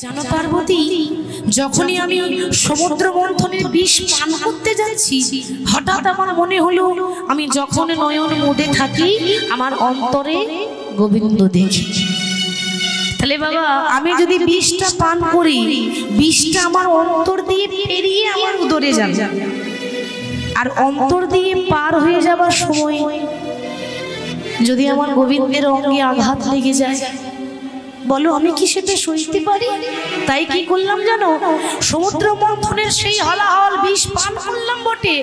জানো পার্বতী, যখনই আমি সমুদ্র মন্থনের বিষ পান করতে যাচ্ছি, হঠাৎ আমার মনে হলো আমি যখন নয়ন মুদে থাকি আমার অন্তরে গোবিন্দ দেখি। তাহলে বাবা, আমি যদি বিষটা পান করি, বিষটা আমার অন্তর দিয়ে পেরিয়ে আমার উদরে যাবে, আর অন্তর দিয়ে পার হয়ে যাবার সময় যদি আমার গোবিন্দের অঙ্গে আঘাত লেগে যায়, বলো আমি কি সেটা সইতে পারি? তাই কি করলাম জানো, সমুদ্র মন্থনের সেই হলাহল বিষ পান করলাম বটে,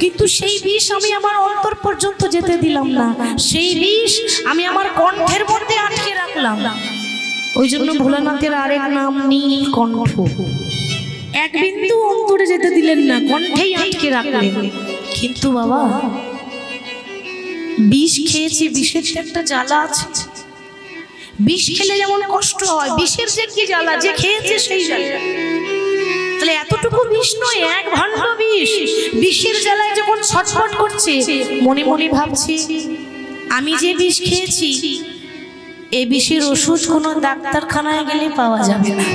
কিন্তু সেই বিষ আমি আমার অন্তর পর্যন্ত যেতে দিলাম না, সেই বিষ আমি আমার কণ্ঠের মধ্যে আটকে রাখলাম। ওই জন্য ভোলানাথের আরেক নাম নীলকণ্ঠ। এক বিন্দু অন্তরে যেতে দিলেন না, কণ্ঠেই আটকে রাখলেন। কিন্তু বাবা, বিষ খেয়েছি, বিষের একটা জ্বালা আছে। বিষ খেলে যেমন কষ্ট হয়, বিষের যে কি জ্বালা, যে খেয়েছে সেই জ্বালা। তাহলে এতটুকু বিষ নয়, এক ভাণ্ড বিষ। বিষের জ্বালায় যখন ছটফট করছে, মনে মনে ভাবছি আমি যে বিষ খেয়েছি, এই বিষের ওষুধ কোনো ডাক্তারখানায় গেলে পাওয়া যাবে না।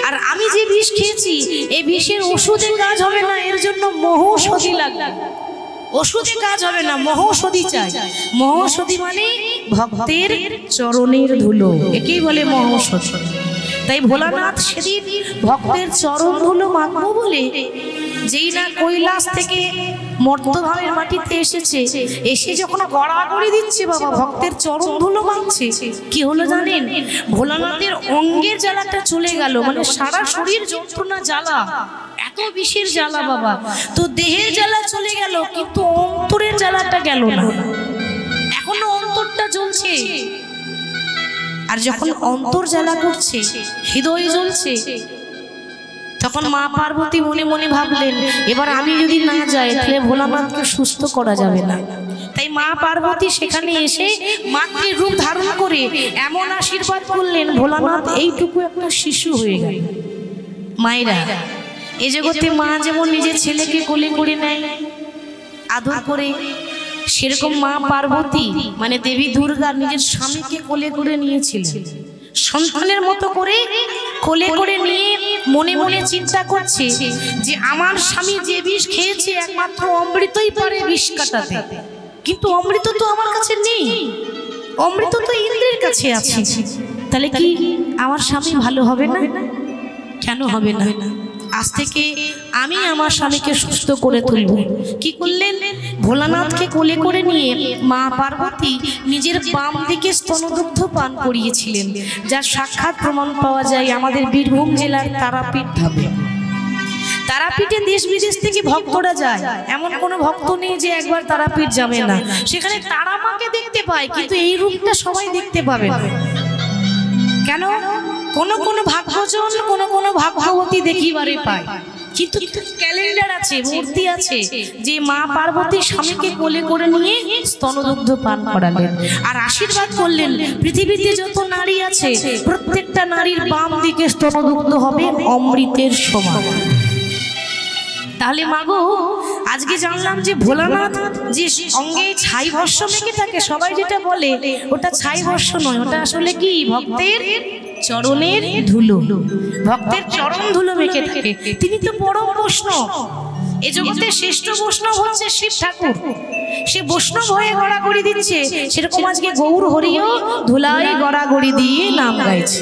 আর আমি যে বিষ খেয়েছি, এই বিষের ওষুধে কাজ হবে না, এর জন্য মহৌষধি লাগবে। ওষুধে কাজ হবে না, মহৌষধি চাই। মহৌষধি মানে ভক্তের চরণের ধুলো, একেই বলে মহৌষধি। তাই ভোলানাথ সেদিন ভক্তের চরণ ধুলো মাখবো বলে, যেই না কৈলাস থেকে মর্তভাবের মাটিতে এসেছে, এসে যখন গড়াগড়ি দিচ্ছে বাবা, ভক্তের চরণ ধুলো মাখছে, কি হলো জানেন? ভোলানাথের অঙ্গের জ্বালাটা চলে গেল, মানে সারা শরীর যন্ত্রণা জ্বালা, এত বিষের জ্বালা বাবা। তো দেহের জ্বালা চলে গেল, কিন্তু অন্তরের জ্বালাটা গেল না, এখনো অন্তরটা জ্বলছে। আর যখন অন্তর জ্বালা করছে, হৃদয় জ্বলছে, তখন মা পার্বতী মনে মনে ভাবলেন, এবার আমি যদি না যাই তাহলে ভোলানাথকে সুস্থ করা যাবে না। তাই মা পার্বতী সেখানে এসে মাতৃ রূপ ধারণ করে এমন আশীর্বাদ করলেন, ভোলানাথ এইটুকু একটা শিশু হয়ে গেল। মায়েরা, এ জগতে মা যেমন নিজের ছেলেকে কোলে করে নেয়, আদর করে, সেরকম মা পার্বতী মানে দেবী দুর্গা নিজের স্বামীকে কোলে করে নিয়েছিলেন। সন্তানের মতো করে কোলে করে নিয়ে মনে মনে চিন্তা করছে যে আমার স্বামী যে বিষ খেয়েছে, একমাত্র অমৃতই পারে বিষ কাটাতে, কিন্তু অমৃত তো আমার কাছে নেই, অমৃত তো ইন্দ্রের কাছে আছে। তাহলে কি আমার স্বামী ভালো হবে না? কেন হবে না? আজ থেকে আমি আমার স্বামীকে সুস্থ করে তুলব। কি করলেন? ভোলানাথকে কোলে করে নিয়ে মা পার্বতী নিজের বাম দিকে স্তনদুগ্ধ পান করিয়েছিলেন, যার সাক্ষাৎ প্রমাণ পাওয়া যায় আমাদের বীরভূম জেলার তারাপীঠ ধামে। তারাপীঠে দেশ বিদেশ থেকে ভক্তরা যায়, এমন কোনো ভক্ত নেই যে একবার তারাপীঠ যাবে না। সেখানে তারা মাকে দেখতে পায়, কিন্তু এই রূপটা সবাই দেখতে পাবে না। কেন? কোন ভাগ্যজন, কোন ভাগ্যবতী দেখিবারে পায়, কিন্তু ক্যালেন্ডার আছে, মূর্তি আছে, যে মা পার্বতী স্বামীকে কোলে করে নিয়ে স্তনদুগ্ধ পান করালেন আর আশীর্বাদ করলেন, পৃথিবীতে যত নারী আছে প্রত্যেকটা নারীর বাম দিকে স্তনদুগ্ধ হবে অমৃতের সমান। তাহলে মাগো, আজকে জানলাম যে ভোলানাথ যে অঙ্গে ছাই ভস্য মেখে থাকে, সবাই যেটা বলে ওটা ছাই ভস্য নয়, ওটা আসলে কি? ভক্তের চরণের ধুলো। ভক্তের চরণ ধুলো মেখে থাকে। তিনি তো পরম বৈষ্ণব, এ জগতের শ্রেষ্ঠ বৈষ্ণব হচ্ছে শিব ঠাকুর। সে বৈষ্ণব হয়ে গড়াগড়ি দিচ্ছে, সেরকম আজকে গৌর হরিও ধুলাই গড়াগড়ি দিয়ে নাম গাইছে।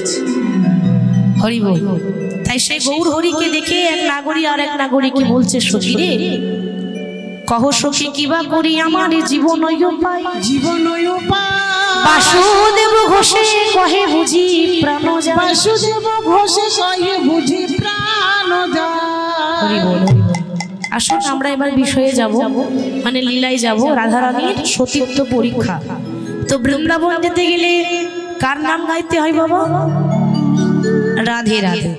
হরি বল। তাই সেই গৌর হরিকে দেখে এক নাগরী আর এক নাগরীকে বলছে, সখী রে, কহ সখী কিবা করি আমার জীবন পাই, জীবন পাই। বাসুদেব ঘোষে কহে বুঝি প্রাণ যায়, বাসুদেব ঘোষে কহে বুঝি প্রাণ যায়। হরি বল। আসুন আমরা এবার বিষয়ে যাব, মানে লীলায় যাব, রাধারানীর সতীত্ব পরীক্ষা। তো বৃন্দাবন যেতে গেলে কার নাম গাইতে হয় বাবা? রাধে রাধে।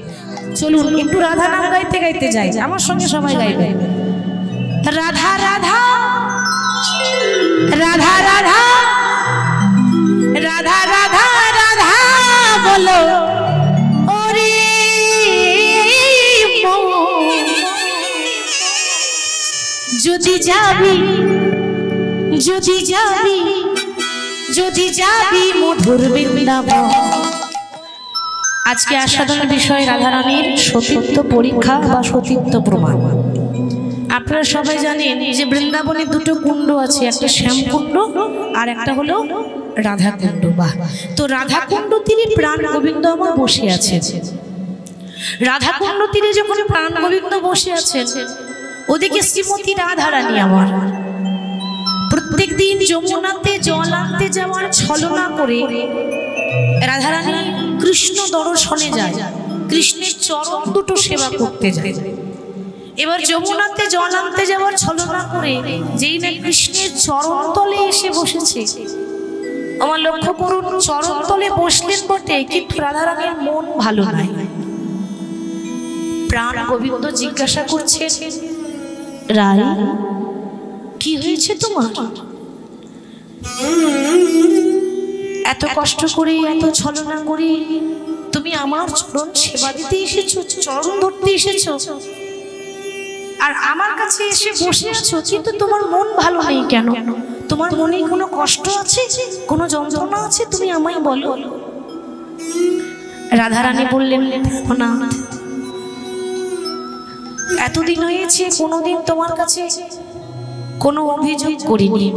চলুন একটু রাধা নাম গাইতে গাইতে যাই, আমার সঙ্গে সবাই গাইবে। রাধা রাধা রাধা রাধা রাধা রাধা রাধা বলো ওরে যদি যাবি, যদি যাবি, যদি যাবি মধুর বৃন্দাবন, আজকে আস্বাদনের বিষয় রাধারানীর সতীত্ব পরীক্ষা বা সতীত্ব প্রমাণ। আপনারা সবাই জানেন যে বৃন্দাবনে দুটো কুণ্ড আছে, একটা শ্যামকুণ্ড আর একটা হলো রাধাকুণ্ড। বা তো রাধাকুণ্ড তীরে প্রাণ গোবিন্দ আমার বসে আছে। রাধাকুণ্ড তীরে যখন প্রাণ গোবিন্দ বসে আছে, ওদিকে শ্রীমতী রাধারানী আমার প্রত্যেক দিন যমুনাতে জল আনতে যাওয়ার ছলনা করে রাধারানী কৃষ্ণ দর্শনে যায়, কৃষ্ণের চরণ দুটো সেবা করতে যায়। এবার যমুনাতে জল আনতে যাওয়ার ছলনা করে যেই না কৃষ্ণের চরণ তলে এসে বসেছে, আমার লক্ষ্য করুন, চরণ তলে বসলেন বটে কিন্তু রাধারানীর মন ভালো নাই। প্রাণ গোবিন্দ জিজ্ঞাসা করছে, রায় কি হয়েছে তোমার? এত কষ্ট করে এত ছলনা করে তুমি আমার চরণ সেবা দিতে এসেছো, চরণ ধরতে এসেছো, আর আমার কাছে এসে বসে আছো, কিন্তু তোমার মন ভালো নেই কেন? তোমার মনে কোনো কষ্ট আছে, কোনো যন্ত্রণা আছে? তুমি আমায় বলো। রাধারানী বললেন, না, এতদিন হয়েছে কোনোদিন তোমার কাছে কোনো অভিযোগ করিনি,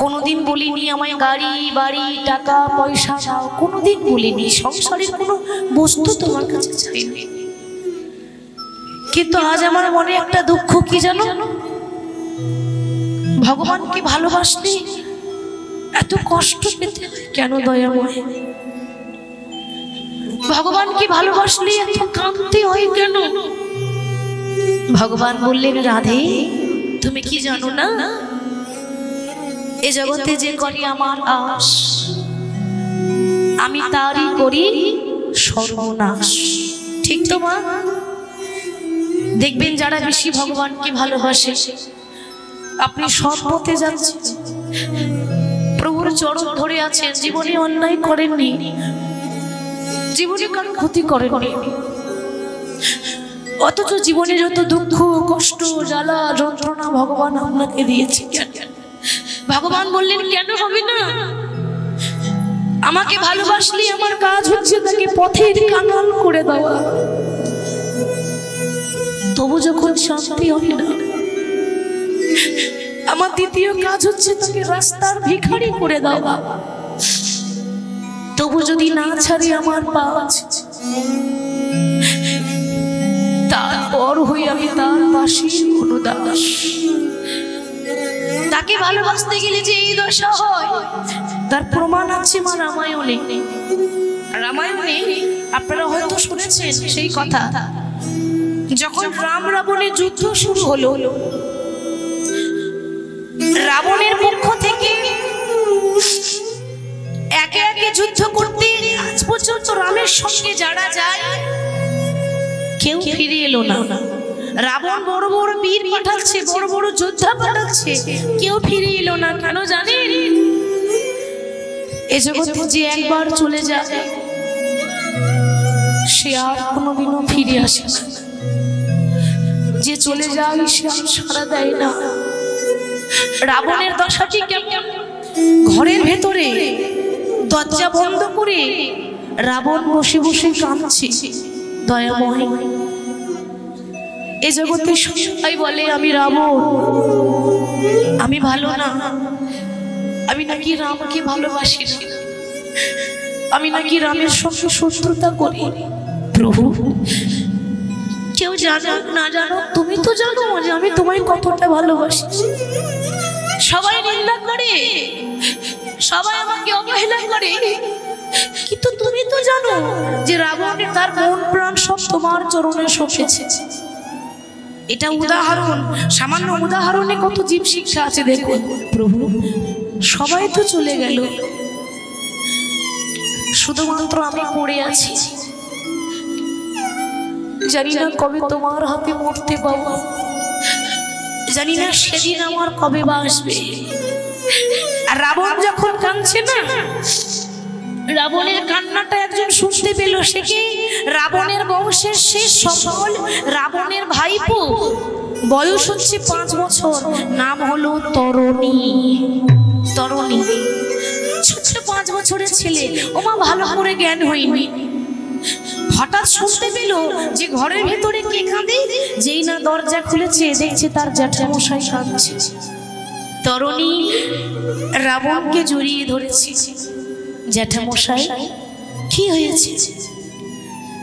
কোনোদিন বলিনি আমায় গাড়ি বাড়ি টাকা পয়সা দাও, কোনোদিন বলিনি, সংসারের কোনো বস্তু তোমার কাছে চাইনি। কিন্তু আজ আমার মনে একটা দুঃখ, কি জানো? ভগবানকে ভালোবাসলে এত কষ্ট পেতে কেন দয়াময়? ভগবানকে ভালোবাসলে এত কাঁদতে হয় কেন? ভগবান বললেন, রাধে তুমি কি জানো না, এ জগতে যে করি আমার আশ, আমি তারই করি সর্বনাশ। ঠিক তো মা? দেখবেন যারা বেশি ভগবানকে ভালোবাসে, আপনি সৎ পথে যাচ্ছেন, প্রভুর চরণ ধরে আছেন, জীবনে অন্যায় করেননি, জীবনে কারো ক্ষতি করেননি, অথচ জীবনে যত দুঃখ কষ্ট জ্বালা যন্ত্রণা ভগবান আপনাকে দিয়েছে, কেন? ভগবান বললেন, কেন হবে না? আমাকে ভালোবাসলে আমার কাজ হচ্ছে তাকে পথের কাঙাল করে দেওয়া। তবু যখন শান্তি হয় না, আমার দ্বিতীয় কাজ হচ্ছে তাকে রাস্তার ভিখারি করে দেওয়া। তবু যদি না ছাড়ে আমার পাঁচ, তারপর হই আমি তার পাশে কোনো দাস। তাকে ভালোবাসতে গেলে যে এই দশা হয়, তার প্রমাণ আছে মা রামায়ণে। রামায়ণে আপনারা হয়তো শুনেছেন সেই কথা, যখন রাম রাবণের যুদ্ধ শুরু হলো, রাবণের পক্ষ থেকে একে একে যুদ্ধ করতে আজ পর্যন্ত রামের সঙ্গে যারা যায় কেউ ফিরে এলো না। রাবণ বড় বড় বীর পাঠাচ্ছে, বড় বড় যোদ্ধা পাঠাচ্ছে, কেউ ফিরে এলো না। কেন জানেন? এ জগতে যে একবার চলে যায় সে আর কোনোদিনও ফিরে আসে না। যে চলে যায় সে আর সাড়া দেয় না। রাবণের দশাটি কেমন? ঘরের ভেতরে দরজা বন্ধ করে রাবণ বসে বসে কাঁদছে। দয়াময়, এ জগতে সবাই বলে আমি রাবণ, আমি ভালো না, আমি নাকি রামকে ভালোবাসি না, আমি নাকি রামের সঙ্গে শত্রুতা করি। প্রভু, কেউ জানো না জানো, তুমি তো জানো যে আমি তোমায় কতটা ভালোবাসি। সবাই নিন্দা করে, সবাই আমাকে অবহেলা করে, কিন্তু তুমি তো জানো যে রাবণের তার মন প্রাণ সব তোমার চরণে সঁপেছে। এটা উদাহরণ, সামান্য উদাহরণে কত জীব শিক্ষা আছে দেখুন। প্রভু, সবাই তো চলে গেল, শুধুমাত্র আমি পড়ে আছি। জানি না কবে তোমার হাতে মরতে পাবো, জানি না সেদিন আমার কবে বা আসবে। আর রাবণ যখন কাঁদছে না, রাবণের কান্নাটা একজন শুনতে পেল। সে কি? রাবণের বংশের শেষ সফল রাবণের ভাইপো, বয়স হচ্ছে 5 বছর, নাম হলো তরণী। তরণী ছোট্ট 5 বছরের ছেলে, ওমা ভালো করে জ্ঞান হয়নি। হঠাৎ শুনতে পেল যে ঘরের ভেতরে কে কাঁদে। যেই না দরজা খুলেছে দেখছে তার জ্যাঠামশাই কাঁদছে। তরুণী রাবণকে জড়িয়ে ধরেছে। জ্যাঠামশাই কি হয়েছে,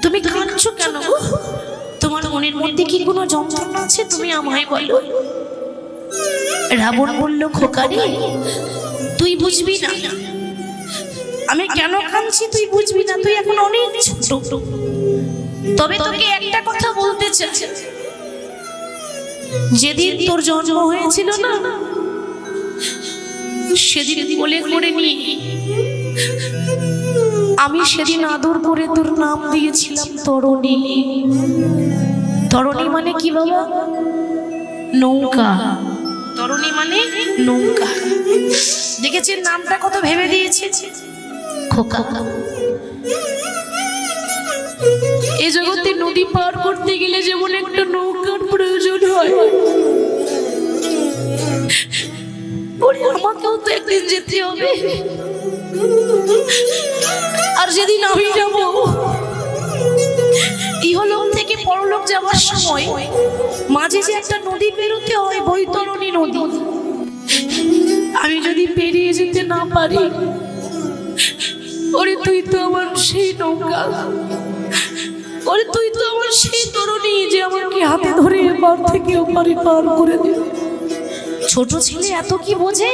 তুমি কাঁদছো কেন? তোমার মনের মধ্যে কি কোনো যন্ত্রণা আছে? তুমি আমায় বলো। রাবণ বলল, খোকারে তুই বুঝবি না আমি কেন কাঁদছি, তুই বুঝবি না, তুই এখন অনেক ছোট। তবে তোকে একটা কথা বলতে চাই, যেদিন তোর জন্ম হয়েছিল না, সেদিন কোলে করে নিয়ে আমি সেদিন আদর করে তোর নাম দিয়েছিলাম তরুণী। তরুণী মানে কি বাবা? নৌকা। তরুণী মানে নৌকা। দেখেছেন নামটা কত ভেবে দিয়েছে খোকা। এই জগতে নদী পার করতে গেলে যেমন একটা নৌকার প্রয়োজন হয়, আমাকেও তো একদিন যেতে হবে। আর যেদিন আমি যাব ইহলোক থেকে পরলোক যাওয়ার সময় মাঝে যে একটা নদী পেরোতে হয়, বৈতরণী নদী, আমি যদি পেরিয়ে যেতে না পারি, ওরে তুই তো আমার সেই নৌকা, ওরে তুই তো আমার সেই তরুণী যে আমাকে হাতে ধরে এপার থেকে ওপারে পার করে দিল। ছোট ছেলে এত কি বোঝে?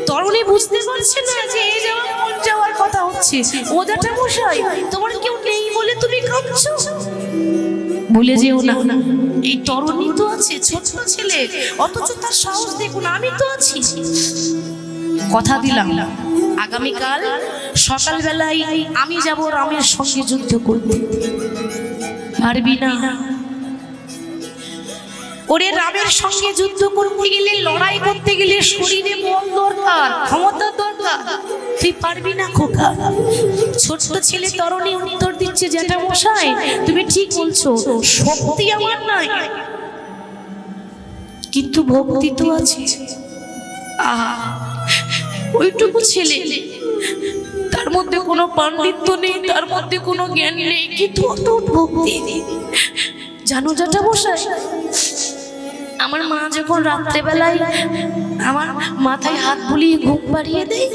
তরুণী বুঝতে পারছে না যে এই যাওয়া কোন যাওয়ার কথা হচ্ছে। ও জ্যাঠামশাই, তোমার কেউ নেই বলে তুমি কাঁদছো? ভুলে যেও না, এই তরুণী তো আছে, ছোট ছেলে, অথচ তার সাহস দেখুন, আমি তো আছি। কথা দিলাম আগামীকাল সকালবেলায় আমি যাব রামের সঙ্গে যুদ্ধ করতে। পারবি না? ওরে রামের সঙ্গে যুদ্ধ করতে গেলে, লড়াই করতে গেলে শরীরে বল দরকার, ক্ষমতা দরকার। তুই পারবি না খোকা। ছোট্ট ছেলে তরুণী উত্তর দিচ্ছে, জ্যাঠামশাই তুমি ঠিক বলছো, শক্তি আমার নাই, কিন্তু ভক্তি তো আছে। আহা, ওইটুকু ছেলে, তার মধ্যে কোনো পাণ্ডিত্য নেই, তার মধ্যে কোনো জ্ঞান নেই, কিন্তু অটুট ভক্তি। জানো জ্যাঠামশাই, আমার মা যখন রাত্রেবেলায় আমার মাথায় হাত বুলিয়ে ঘুম পাড়িয়ে দেয়,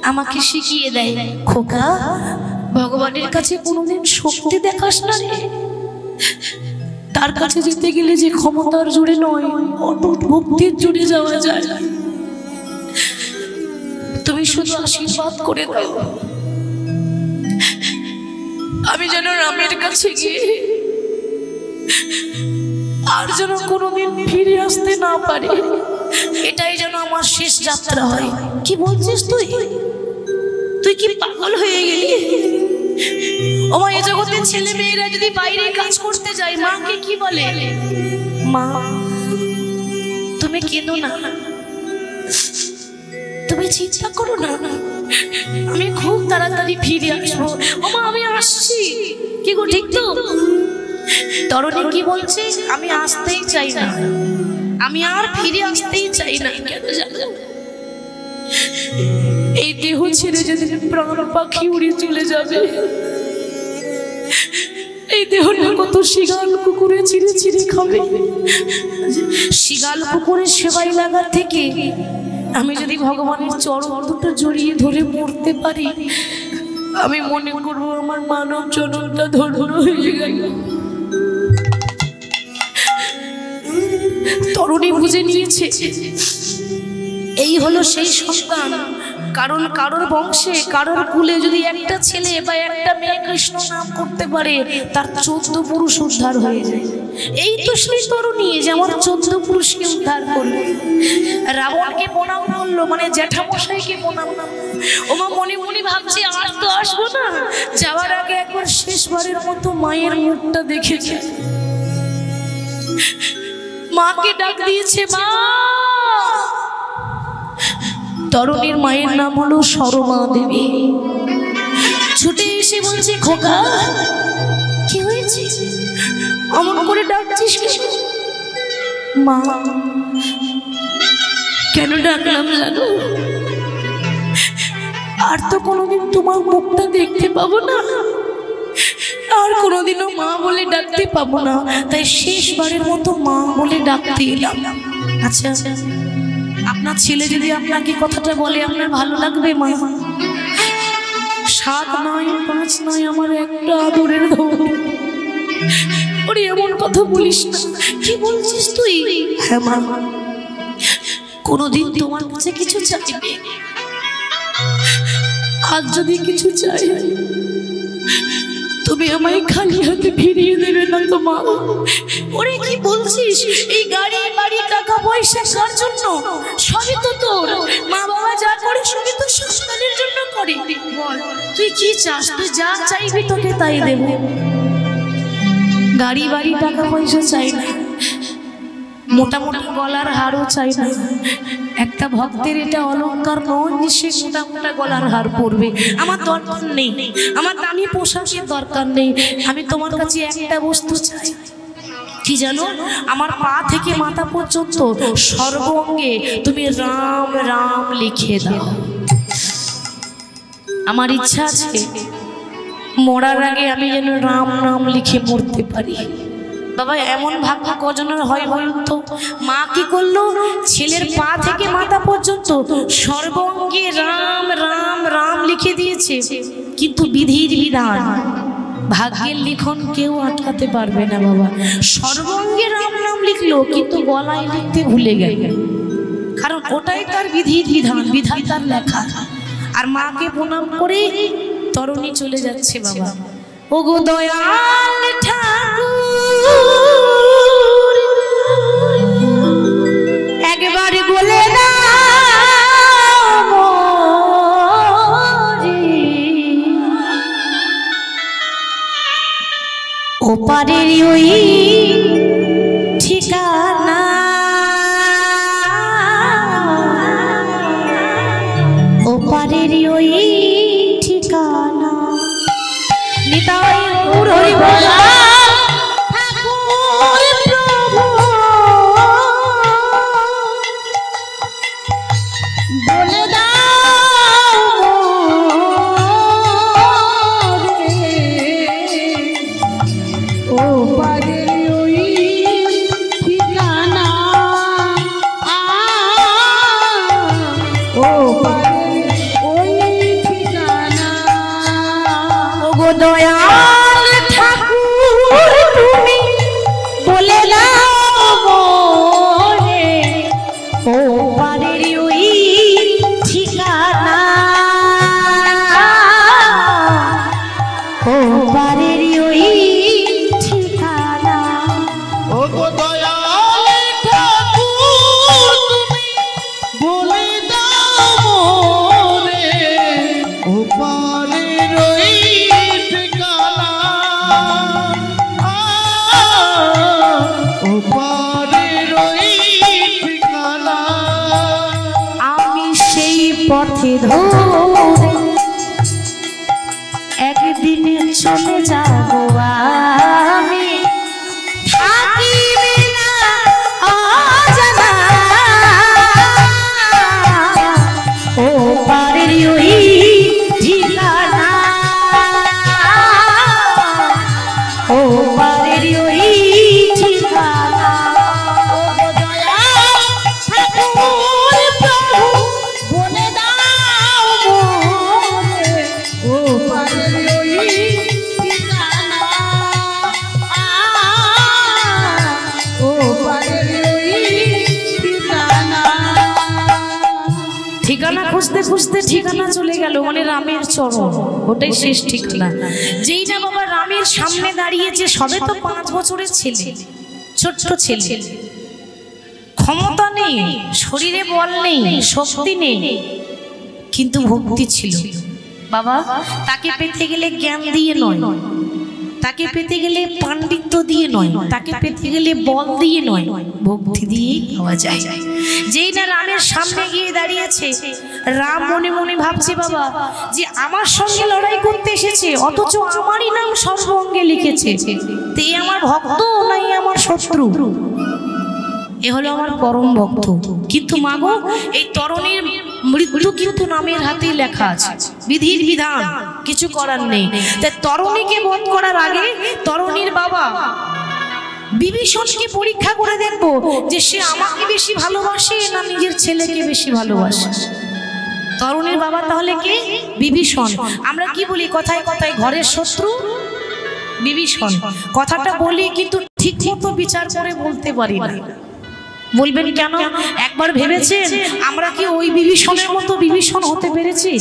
আমাকে শিখিয়ে দেয়, খোকা ভগবানের কাছে কোনোদিন শক্তি দেখাস না রে, তার কাছে যেতে গেলে যে ক্ষমতার জোরে নয়, অটুট ভক্তির জোরে যাওয়া যায়। তুমি শুধু আশীর্বাদ করে দাও, আমি যেন রামের কাছে গিয়ে আর যেন কোনোদিন ফিরে আসতে না পারি, এটাই যেন আমার শেষ যাত্রা হয়। কি বলছিস তুই? তুই কি পাগল হয়ে গেলি? ওমা, এই জগতের ছেলে মেয়েরা যদি বাইরে কাজ করতে যায়, মাকে কি বলে? মা তুমি কেঁদো না, তুমি চিন্তা করো না, আমি খুব তাড়াতাড়ি ফিরে আসবো। ওমা আমি আসছি। কি গো, ঠিক তো? তরুণী কি বলছে? আমি আসতেই চাই না, আমি আর ফিরে আসতেই চাই না। কেন জানো? এই দেহ ছেড়ে যেদিন প্রাণ পাখি উড়ে চলে যাবে, এই দেহটা কত শিগাল কুকুরে চিড়ে চিড়ে খাবে। শিগাল কুকুরের সেবাই লাগার থেকে আমি যদি ভগবানের চরণ দুটো জড়িয়ে ধরে মরতে পারি, আমি মনে করবো আমার মানব জন্মটা ধন্য হয়ে গেল। তরুণী বুঝে নিয়েছে এই হলো সেই সন্তান। কারণ কারোর বংশে, কারোর কুলে যদি একটা ছেলে বা একটা মেয়ে কৃষ্ণ নাম করতে পারে, তার 14 পুরুষ উদ্ধার হয়ে যায়। এই তো সেই তরুণী যে আমার 14 পুরুষকে উদ্ধার করলো। রাবণকে প্রণাম করলো, মানে জ্যাঠামশাইকে প্রণাম। ওমা মনে মনে ভাবছে, আর তো আসবো না, যাওয়ার আগে একবার শেষবারের মতো মায়ের মুখটা দেখেছে। মাকে ডাক দিয়েছে, মা। তরুণীর মায়ের নাম হলো সরমা দেবী। ছুটে এসে বলছে, খোকা কি হয়েছে, অমন করে ডাকছিস কেন? মা কেন ডাকলাম জানো? আর তো কোনোদিন তোমার মুখটা দেখতে পাবো না, আর কোনোদিনও মা বলে ডাকতে পাবো না, তাই শেষবারের মতো মা বলে ডাকতে এলাম। আচ্ছা, আপনার ছেলে যদি আপনাকে কথাটা বলে আপনার ভালো লাগবে মা? 7 নয় 5 নয়, আমার একটা আদরের ধন। ওরে এমন কথা বলিস না। কি বলছিস তুই? হ্যাঁ মা, কোনোদিন তোমার কাছে কিছু চাইবে, আজ যদি কিছু চাই তুমি আমায় খালি হাতে ফিরিয়ে দেবে না তো মা? ওরে কি বলছিস? এই গাড়ি বাড়ি টাকা পয়সা কার জন্য? সবই তো তোর। মা বাবা যা করে সবই তো সন্তানের জন্য করে। বল তুই কি চাস? তুই যা চাইবি তোকে তাই দেব। গাড়ি বাড়ি টাকা পয়সা চাই না, মোটা মোটা গলার হারও চাই না। একটা ভক্তের এটা অলংকার নয় যে সে মোটা মোটা গলার হার পরবে। আমার দরকার নেই, আমার দামি পোশাকের দরকার নেই। আমি তোমার কাছে একটা বস্তু চাই, কি জানো? আমার পা থেকে মাথা পর্যন্ত সর্বঙ্গে তুমি রাম রাম লিখে দাও। আমার ইচ্ছা আছে মরার আগে আমি যেন রাম নাম লিখে মরতে পারি। বাবা এমন ভাগ্য কজনের হয় বলুন তো? মা কি করলো? ছেলের পা থেকে মাথা পর্যন্ত সর্বঙ্গে রাম রাম রাম লিখে দিয়েছে। কিন্তু বিধির বিধান, ভাগ্যের লিখন কেউ আটকাতে পারবে না বাবা। সর্বঙ্গে রাম নাম লিখলো কিন্তু গলায় লিখতে ভুলে গেল, কারণ ওটাই তার বিধির বিধান, বিধাতার লেখা। আর মাকে প্রণাম করে তরুণী চলে যাচ্ছে বাবা। ওগো দয়াল ঠাকুর একবার বলে দাও ওপারের ওই ঠিকানা, ওপারের ওই ঠিকানা। নিতাই গৌর হরি বল। ঠাকুর প্রভু বলে দাও ও পারের ওই ঠিকানা, ও পারের ওই ঠিকানা। ওগো দয়াল ঠাকুর তুমি বলে দাও রে ও পারের ওই ঠিকানা, ও পারের ওই ঠিকানা। ওগো দয়াল ঠাকুর তুমি বলে দাও রে ওপারের ওই ঠিকানা, ওপারের ওই ঠিকানা। আমি সেই পথে ধরে একদিনে চলে যাব, আমি থাকিবে না অজানা ও পারের ওই ঠিকানা, ও পারের ওই ঠিকানা। ও দয়াল ঠাকুর প্রভু বলে দাও ও পারের ওই ঠিকানা, ও পারের ওই ঠিকানা। ঠিকানা খুঁজতে খুঁজতে ঠিকানা চলে গেল, মানে রামের চরণ, ওটাই শেষ ঠিকানা। যেই না বাবা রামের সামনে দাঁড়িয়েছে, সবে তো 5 বছরের ছেলে, ছোট্ট ছেলে, ক্ষমতা নেই, শরীরে বল নেই, শক্তি নেই, কিন্তু ভক্তি ছিল বাবা। তাকে পেতে গেলে জ্ঞান দিয়ে নয়, তাকে পেতে গেলে পাণ্ডিত্য দিয়ে নয়, তাকে পেতে গেলে বল দিয়ে নয়, ভক্তি দিয়েই পাওয়া যায়। যেই না রামের সামনে গিয়ে দাঁড়িয়েছে, রাম মনে মনে ভাবছে বাবা যে আমার সঙ্গে লড়াই করতে এসেছে, অথচ আমারই নাম সর্বঙ্গে লিখেছে, তে আমার ভক্ত নাই আমার শত্রু? এ হলো আমার পরম ভক্ত। কিন্তু মাগো এই তরুণীর মৃত্যু কিন্তু নামের হাতেই লেখা আছে। বিধির বিধান, কিছু করার নেই। তাই তরুণীকে বধ করার আগে তরুণীর বাবা বিভীষণকে পরীক্ষা করে দেখবো যে সে আমাকে বেশি ভালোবাসে না নিজের ছেলেকে বেশি ভালোবাসে। তরুণীর বাবা তাহলে কে? বিভীষণ। আমরা কি বলি কথায় কথায়, ঘরের শত্রু বিভীষণ। কথাটা বলি কিন্তু ঠিক মতো বিচার করে বলতে পারি না। বলবেন কেন? একবার ভেবেছেন আমরা কি ওই বিভীষণের মতো বিভীষণ হতে পেরেছি?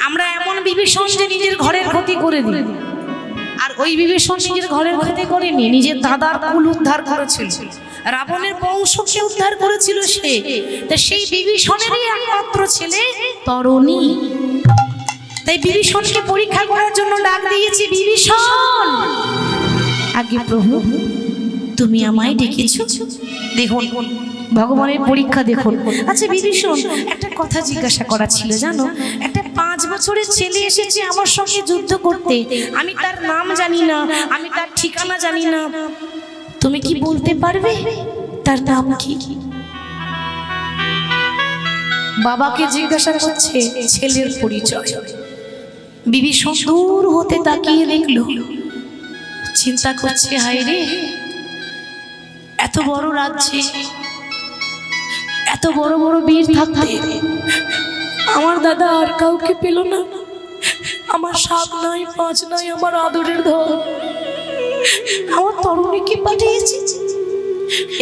আমরা এমন বিভীষণ যে নিজের ঘরের ক্ষতি করে দিই, আর ওই বিভীষণ নিজের ঘরের ক্ষতি করেনি, নিজের দাদার কুল উদ্ধার করেছিল, রাবণের বংশকে উদ্ধার করেছিল সে। তা সেই বিভীষণেরই একমাত্র ছেলে তরুণী। তাই বিভীষণকে পরীক্ষা করার জন্য ডাক দিয়েছি, বিভীষণ আগে প্রভু তুমি আমায় ডেকেছো, দেখুন ভগবানের পরীক্ষা দেখুন। আচ্ছা বিভীষণ, একটা কথা জিজ্ঞাসা করা ছিল জানো, একটা 5 বছরের ছেলে এসেছে আমার সঙ্গে যুদ্ধ করতে, আমি তার নাম জানি না, আমি তার ঠিকানা জানি না, তুমি কি বলতে পারবে তার নাম কি? বাবাকে জিজ্ঞাসা করছে ছেলের পরিচয়। বিভীষণ দূর হতে তাকিয়ে দেখলো, চিন্তা করছে হায় রে, এত বড় রাজ্যে এত বড় বড় বীর থাকতে আমার দাদা আর কাউকে পেল না, আমার সাপ নাই পাঁচ নাই, আমার আদরের ধর, আমার তরুণীকে পাঠিয়েছে।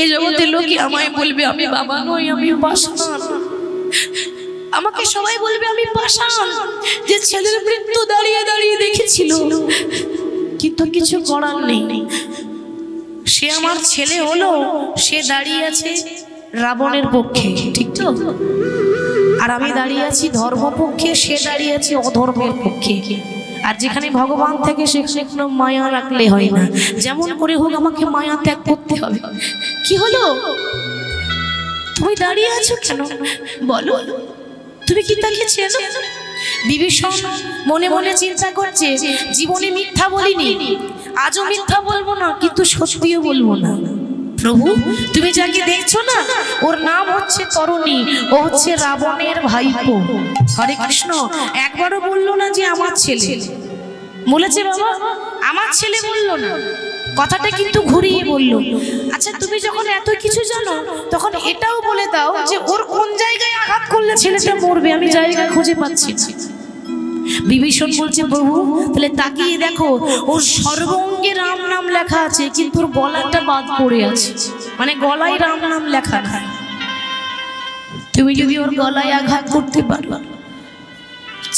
এ জগতে লোকে আমায় বলবে আমি বাবা নই, আমি পাষাণ, আমাকে সবাই বলবে আমি পাষাণ, যে ছেলের মৃত্যু দাঁড়িয়ে দাঁড়িয়ে দেখেছিল, কিন্তু কিছু করার নেই। সে আমার ছেলে হলো, সে দাঁড়িয়ে আছে রাবণের পক্ষে, ঠিক তো? আর আমি দাঁড়িয়ে আছি ধর্মপক্ষে, সে দাঁড়িয়ে আছে অধর্মের পক্ষে। আর যেখানে ভগবান থেকে সেখানে কোনো মায়া রাখলে হয় না, যেমন করে হোক আমাকে মায়া ত্যাগ করতে হবে। কি হলো, তুমি দাঁড়িয়ে আছো কেন বলো, তুমি কি তাকে চেনো? বিভীষণ মনে মনে চিন্তা করছে, জীবনে মিথ্যা বলিনি, আজও মিথ্যা বলবো না, কিন্তু সত্যিও বলবো না। প্রভু তুমি যাকে দেখছো না, ওর নাম হচ্ছে তরুণী, ও হচ্ছে রাবণের ভাইপো। হরে কৃষ্ণ। একবারও বললো না যে আমার ছেলে, বলেছে বাবা আমার ছেলে, বললো না, কথাটা কিন্তু ঘুরিয়ে বললো। আচ্ছা তুমি যখন এত কিছু জানো, তখন এটাও বলে দাও যে ওর কোন জায়গায় আঘাত করলে ছেলেটা মরবে, আমি জায়গা খুঁজে পাচ্ছি না। বিভীষণ বলছে প্রভু তাহলে তাকিয়ে দেখো, ওর সর্বঙ্গে রাম নাম লেখা আছে, কিন্তু ওর গলাটা বাদ পড়ে আছে, মানে গলায় রাম নাম লেখা না। তুমি যদি ওর গলায় আঘাত করতে পারো,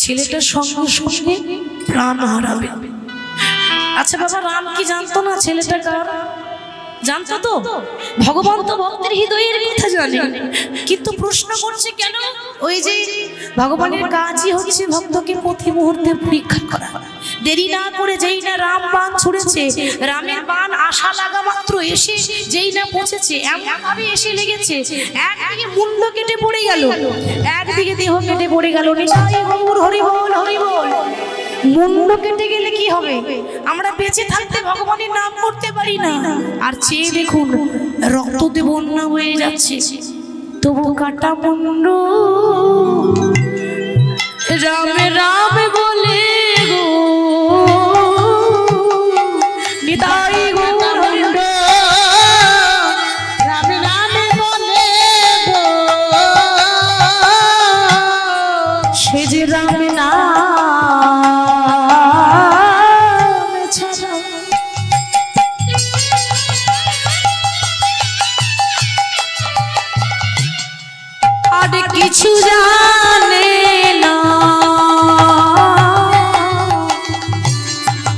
ছেলেটার সঙ্গে সঙ্গে প্রাণ হারাবে। আচ্ছা বাবা রাম কি জানতো না ছেলেটা কার? জানতো তো, ভগবান তো ভক্তের হৃদয়ের কথা জানে, কিন্তু প্রশ্ন করছে কেন? ওই যে ভগবানের কাজই হচ্ছে ভক্তকে প্রতি মুহূর্তে পরীক্ষা করা। দেরি না করে যেই না রাম বাণ ছুড়েছে, রামের বাণ আশা লাগা মাত্র এসে যেই না পৌঁছেছে, এমন ভাবে এসে লেগেছে, একদিকে মুন্ড কেটে পড়ে গেল, একদিকে দেহ কেটে পড়ে গেল। নিতাই গৌর হরি বল হরি বল। মুন্ড কেটে গেলে কি হবে? আমরা বেঁচে থাকতে ভগবানের নাম করতে পারি না, আর চেয়ে দেখুন রক্ত দিয়ে বন্যা হয়ে যাচ্ছে, তবু কাটা মুন্ড রামে রামে বলে গো, নিতাই গৌর হরি বল। রামে রামে বলে গো, সে যে রামে না কিছু জানে না,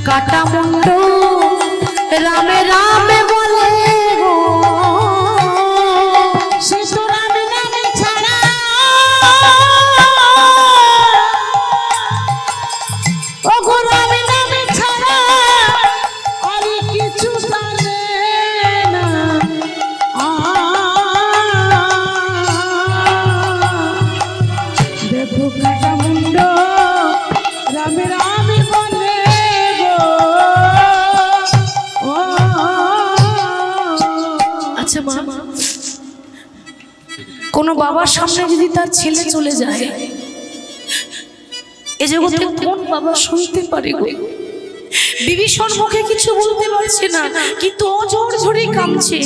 কাটা মুন্ড রামে রামে বলে গো, সে তো রামে রামে ছাড়া ও গো, রামে রামে ছাড়া আর কিছু জানে না। দেখো কাটা মুন্ড রামে রামে বলে গো, ও আচ্ছা মা, কোন বাবার সামনে যদি তার ছেলে চলে যায়, এ জগতে কোন বাবা শুনতে পারে গো? বিভীষণ মুখে কিছু বলতে পারছে না, কিন্তু অঝর ঝরে কাঁদছে।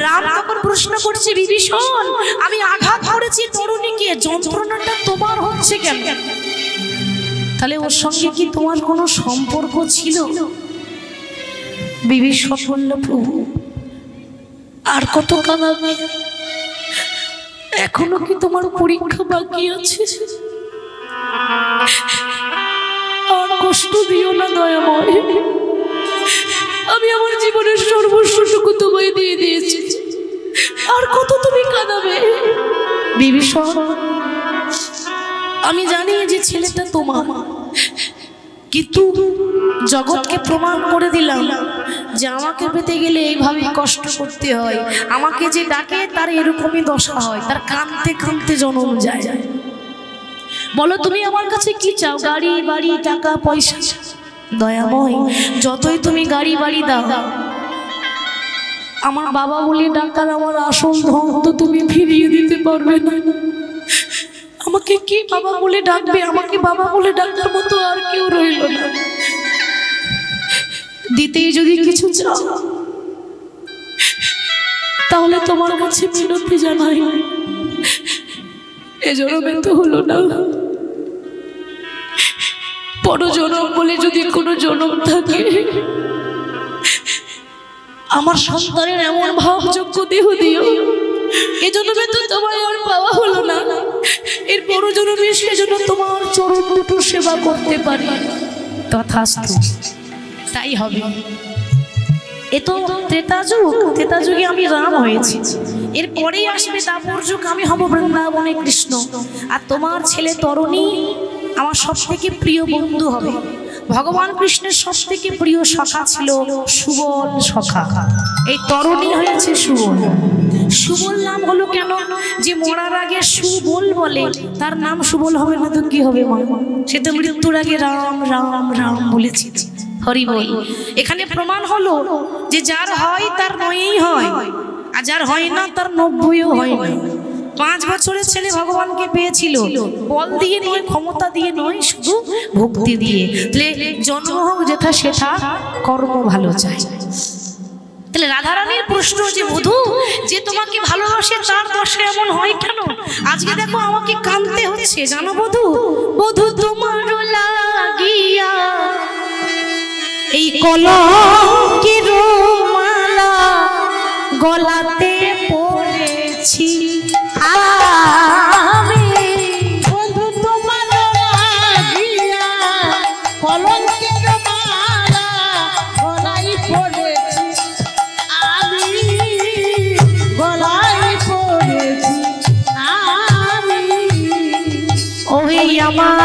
রাম তখন প্রশ্ন করছে, বিভীষণ আমি আঘাত করেছি তরুণীকে, যন্ত্রণাটা তোমার হচ্ছে কেন? তাহলে ওর সঙ্গে কি তোমার কোনো সম্পর্ক ছিল? বিভীষণ বলল, প্রভু আর কত কাঁদাবে? এখনো কি তোমার পরীক্ষা বাকি আছে? আর কষ্ট দিও না দয়াময়, আমি আমার জীবনের সর্বস্বটুকু তোমায় দিয়ে দিয়েছি, আর কত তুমি কাঁদাবে? বিভীষণ আমি জানি যে ছেলেটা তোমার, কিন্তু জগৎকে প্রমাণ করে দিলাম যে আমাকে পেতে গেলে এইভাবে কষ্ট করতে হয়। আমাকে যে ডাকে তার এরকমই দশা হয়, তার কাঁদতে কাঁদতে জন্ম যায়। বলো তুমি আমার কাছে কি চাও? গাড়ি বাড়ি টাকা পয়সা? দয়াময় যতই তুমি গাড়ি বাড়ি দাও, আমার বাবা বলে ডাকার আমার আসল ধন তো তুমি ফিরিয়ে দিতে পারবে না। আমাকে কি বাবা বলে ডাকবে? আমাকে বাবা বলে ডাকার মতো আর কেউ রইল না। দিতেই যদি কিছু চাও তাহলে তোমার কাছে মিনতি জানাই, এ জন্মে তো হলো না, বড় জনম বলে যদি কোনো জনম থাকে, আমার সন্তানের এমন ভাবযোগ্য দেহ দিও, এ জন্মে তো তোমার আর পাওয়া হলো না, এর বড় জন্মে সেজন্য তোমার চরণ দুটো সেবা করতে পারি। তথাস্তু, তাই হবে। এ তো ত্রেতা যুগ, ত্রেতা যুগে আমি রাম হয়েছি, এরপরেই আসবে দাপর যুগ, আমি হব বৃন্দাবনে কৃষ্ণ, আর তোমার ছেলে তরুণী আমার সব থেকে প্রিয় বন্ধু হবে। ভগবান কৃষ্ণের সব থেকে প্রিয় সখা ছিল সুবল সখা, এই তরুণী হয়েছে সুবল। সুবল নাম হলো কেন? যে মরার আগে সুবল বলে তার নাম সুবল হবে না তো কি হবে মা? সে তো মৃত্যুর আগে রাম রাম রাম বলেছিল। হরি বল। এখানে প্রমাণ হলো যে যার হয় তার নয়ই হয়, আর যার হয় না তার 90ও হয় না। 5 বছরের ছেলে ভগবানকে পেয়েছিল বল দিয়ে নয়, ক্ষমতা দিয়ে নয়, শুধু ভক্তি দিয়ে। তাহলে জন্ম হোক যেথা সেথা কর্ম ভালো চাই। তাহলে রাধারানীর প্রশ্ন যে বধূ যে তোমাকে ভালোবাসে তার দশা এমন হয় কেন? আজকে দেখো আমাকে কাঁদতে হচ্ছে, জানো বধূ? বধূ তোমার লাগিয়া এই কলঙ্কের মালা গলাতে পড়েছি আমি, বন্ধু তোমার লাগিয়া কলঙ্কের মালা গলায় পড়েছি আমি, গলায় পড়েছি আমি। ওই আমার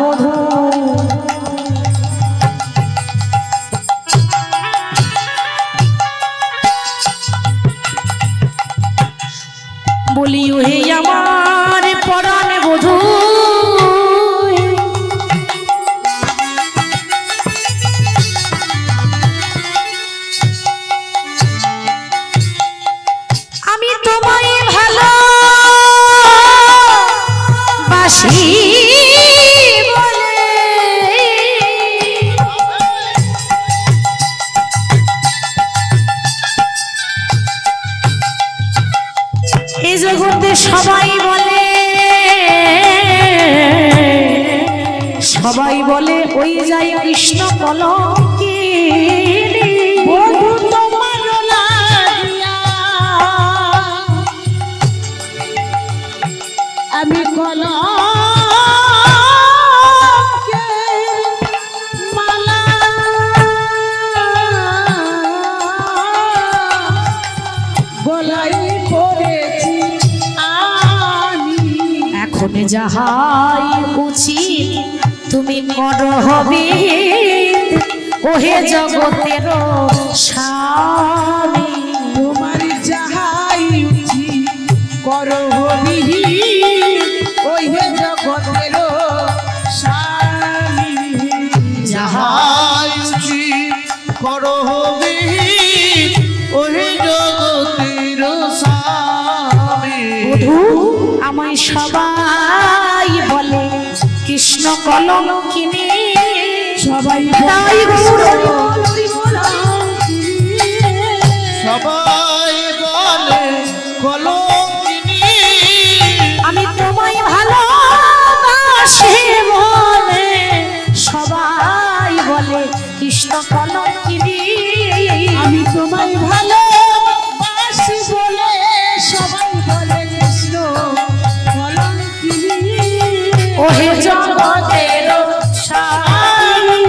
বধূ, বলি ওহে আমার পরাণ বধূ, আমি তোমায় ভালোবাসি বলে এই জগতে সবাই বলে, সবাই বলে ওই যাই কৃষ্ণ কলঙ্কিনী। বন্ধু তোমার লাগিয়া আমি কলঙ্কের মালা গলায় পড়েছি আমি। এখন যাহাই উচিত তুমি করো হবে, ওহে জগতের স্বামী। তোমার যাহাই উচিত করো হবি, ওই হে জগতের স্বামী। যাহাই উচিত করো হবে ওহে জগতের স্বামী। বধূ আমায় সবাই বলে কৃষ্ণ কলঙ্কিনী। সবাই তাই গৌর হরি বল, সবাই বলে কলঙ্কিনী। আমি তোমায় ভালোবাসি বলে সবাই বলে কৃষ্ণ কলঙ্কিনী। আমি তোমায় ভালোবাসি বলে সবাই বলে কৃষ্ণ কলঙ্কিনী। ওহে জগতের স্বামী,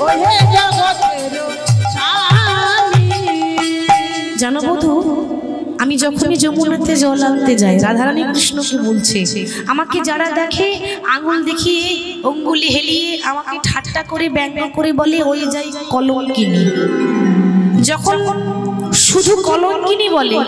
ওহে জগতের স্বামী। জানো বধূ, আমি যখনই যমুনাতে জল আনতে যাই রাধারানী কৃষ্ণকে বলছে, আমাকে যারা দেখে আঙুল দেখিয়ে অঙ্গুলি হেলিয়ে আমাকে ঠাট্টা করে ব্যঙ্গ করে বলে ওই যাই কলঙ্কিনী। যখন শুধু কলঙ্কিনী বলে